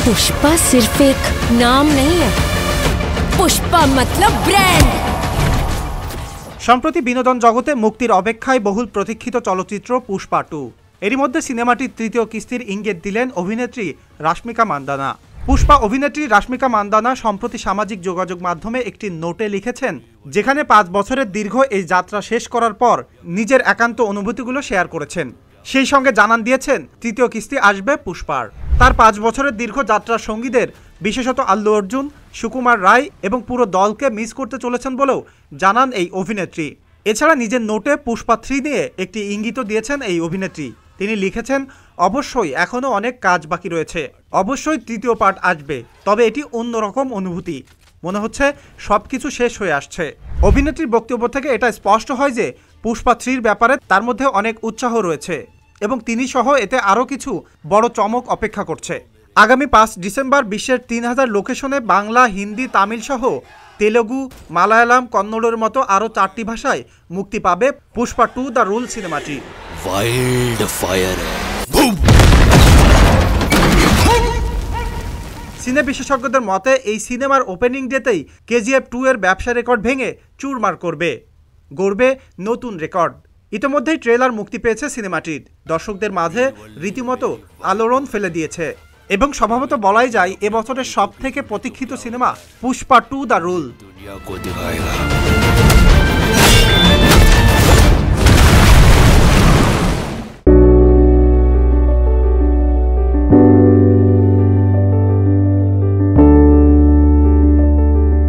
पुष्पा सिर्फ एक नाम नहीं है, पुष्पा मतलब ब्रांड। সম্প্রতি বিনোদন জগতে মুক্তির অপেক্ষায় বহুল প্রতীক্ষিত চলচ্চিত্র পুষ্পা 2 এরই মধ্যে সিনেমাটির তৃতীয় কিস্তির ইঙ্গিত দিলেন অভিনেত্রী রাশমিকা মান্দানা। পুষ্পা অভিনেত্রী রাশমিকা মান্দানা সম্প্রতি সামাজিক যোগাযোগ মাধ্যমে একটি নোটে লিখেছেন, যেখানে 5 বছরের দীর্ঘ এই যাত্রা শেষ করার পর নিজের একান্ত অনুভূতিগুলো শেয়ার করেছেন। সেই সঙ্গে জানান দিয়েছেন তৃতীয় কিস্তি আসবে পুষ্পার। তার 5 বছরের দীর্ঘ যাত্রার সঙ্গীদের বিশেষত আল্লু অর্জুন, সুকুমার রায় এবং পুরো দলকে মিস করতে চলেছেন বলেও জানান এই অভিনেত্রী। এছাড়া নিজের নোটে পুষ্পা 3 নিয়ে একটি ইঙ্গিতও দিয়েছেন এই অভিনেত্রী। তিনি লিখেছেন, অবশ্যই এখনও অনেক কাজ বাকি রয়েছে, অবশ্যই তৃতীয় পার্ট আসবে, তবে এটি অন্যরকম অনুভূতি, মনে হচ্ছে সবকিছু শেষ হয়ে আসছে। অভিনেত্রীর বক্তব্য থেকে এটা স্পষ্ট হয় যে পুষ্পা 3-র ব্যাপারে তার মধ্যে অনেক উৎসাহ রয়েছে এবং তিনি সহ এতে আরও কিছু বড় চমক অপেক্ষা করছে। আগামী 5 ডিসেম্বর বিশ্বের 3000 লোকেশনে বাংলা, হিন্দি, তামিল সহ তেলেগু, মালায়ালাম, কন্নড়ের মতো আরও 4টি ভাষায় মুক্তি পাবে পুষ্পা 2 দ্য রুল সিনেমাটি। वाइल्ड फायर সিনে বিশেষজ্ঞদের মতে এই সিনেমার ওপেনিং ডেতেই কেজিএফ 2 এর ব্যবসা রেকর্ড ভেঙে চুরমার করবে, গড়বে নতুন রেকর্ড। ইতিমধ্যেই ট্রেলার মুক্তি পেয়েছে সিনেমাটির, দর্শকদের মাঝে রীতিমতো আলোড়ন ফেলে দিয়েছে এবং স্বভাবত বলাই যায় এবছরের সবথেকে প্রতীক্ষিত সিনেমা পুষ্পা 2 দ্য রুল। दुनिया को दिखाएगा।